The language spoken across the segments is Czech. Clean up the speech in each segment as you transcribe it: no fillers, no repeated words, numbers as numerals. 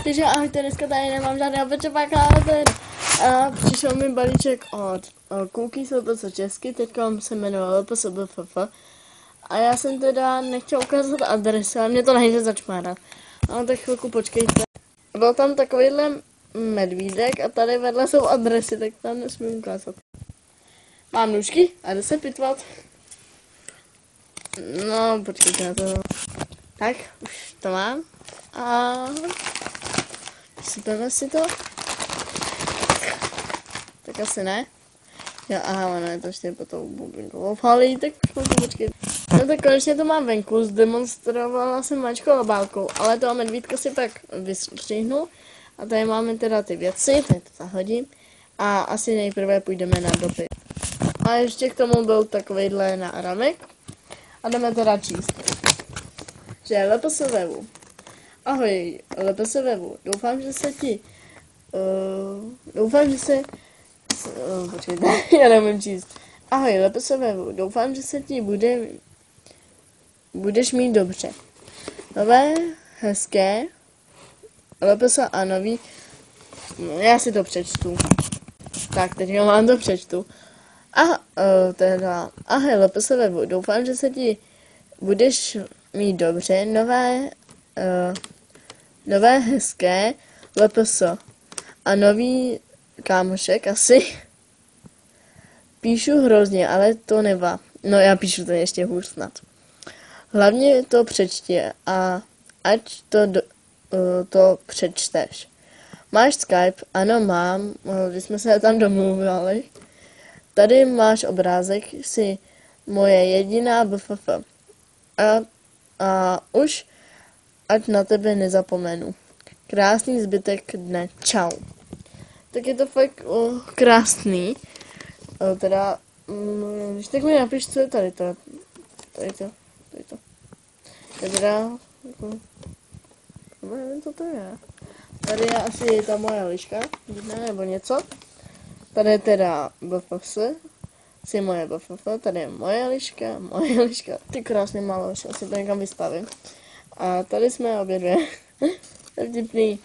Takže ahojte, dneska tady nemám žádného pečepáka, ale to je... A přišel mi balíček od Cookies LPS Česky, teďka se jmenuje LPS BFF. A já jsem teda nechtěl ukázat adresu, ale mě to nejde začmárat. Ale tak chvilku počkejte. Byl tam takovýhle medvídek a tady vedle jsou adresy, tak tam nesmím ukázat. Mám nůžky a jde se pitvat. No, počkejte na to. Tak, už to mám. A sypeme si to. Tak asi ne. Jo, aha, ono je to ještě po tou bublinkovou falí, tak počkejte. No tak konečně to mám venku, zdemonstrovala jsem mačkou obálkou, ale toho medvídka si pak vystřihnu. A tady máme teda ty věci, tady to zahodím. A asi nejprve půjdeme na dopis. A ještě k tomu byl takovejhle náramek. A jdeme teda číst. Že LPSVU. Ahoj, LPSVU. Doufám, že se ti... počkejte, já nevím číst. Ahoj, LPSVU. Doufám, že se ti budeš mít dobře. Nové, hezké, LPS a nový... Já si to přečtu. Tak, teď vám to přečtu. Ahoj, LPSVU. Doufám, že se ti budeš mít dobře. Nové hezké LPS a nový kámošek asi. Píšu hrozně, ale to nevá. No já píšu to ještě hůř snad. Hlavně to přečti a ať to přečteš. Máš Skype? Ano, mám. Když jsme se tam domluvili. Tady máš obrázek, jsi moje jediná BFF. A už ať na tebe nezapomenu. Krásný zbytek dne. Čau. Tak je to fakt krásný. Teda, když tak mi napiš, co je tady to. Tady to. Teda, nevím, co to je. Tady je asi ta moje liška, nebo něco. Tady je teda BFF, si moje BFF, tady je moje liška. Ty krásně malo, asi to někam vystavím. A tady jsme obě dvě. To je vtipný.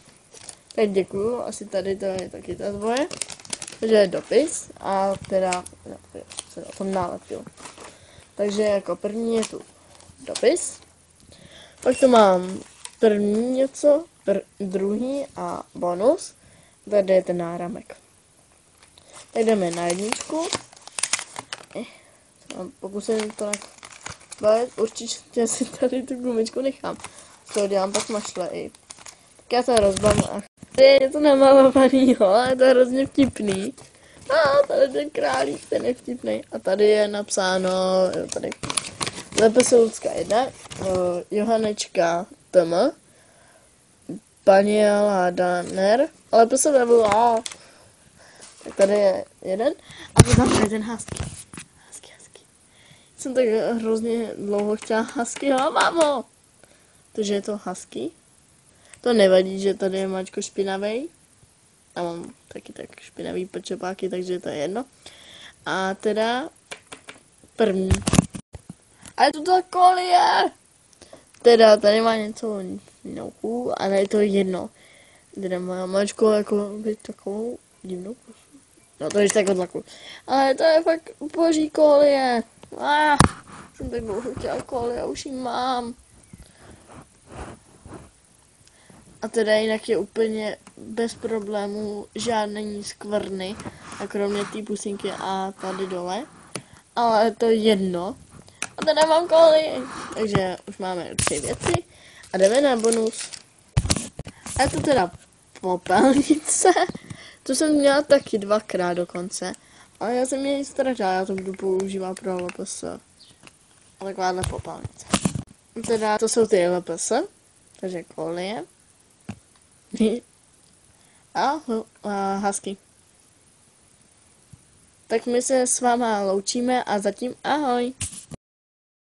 Tak děkuju, asi tady to je taky ta dvoje. Takže je dopis a teda se o tom nálepil. Takže jako první je tu dopis. Pak tu mám první něco, druhý a bonus. Tady je ten náramek. Tak jdeme na jedničku. Pokusím to bavit, určitě si tady tu gumičku nechám. To dělám pak mašle i. Tak já to rozbám a je něco namalovanýho, ale je to hrozně vtipný. A tady ten králík, ten je vtipný. A tady je napsáno, jo, tady LPSovská 1, Johanečka TM, Paniela Daner, LPSVU. Tak tady je jeden. A potom je ten husky. Jsem tak hrozně dlouho chtěla husky, a mám ho. Takže je to husky. To nevadí, že tady je mačko špinavej. A mám taky tak špinavý pečepáky, takže to je jedno. A teda první. A je to ta kolie. Teda tady má něco nohou, ale je to jedno. Teda má mačko jako by takovou divnou pusu. No to je tak odlaku. Ale to je fakt boží kolie. Jsem tak dlouho chtěla kolie a už ji mám. A teda jinak je úplně bez problémů žádný skvrny, a kromě té pusinky a tady dole. Ale to je jedno. A teda mám koly. Takže už máme 3 věci. A jdeme na bonus. A je to teda popelnice. To jsem měla taky 2krát dokonce. Ale já jsem jej ztratila, já to budu používat pro LPS. A takováhle popelnice. Teda to jsou ty LPS. Takže kolie. A husky. Tak my se s váma loučíme a zatím ahoj.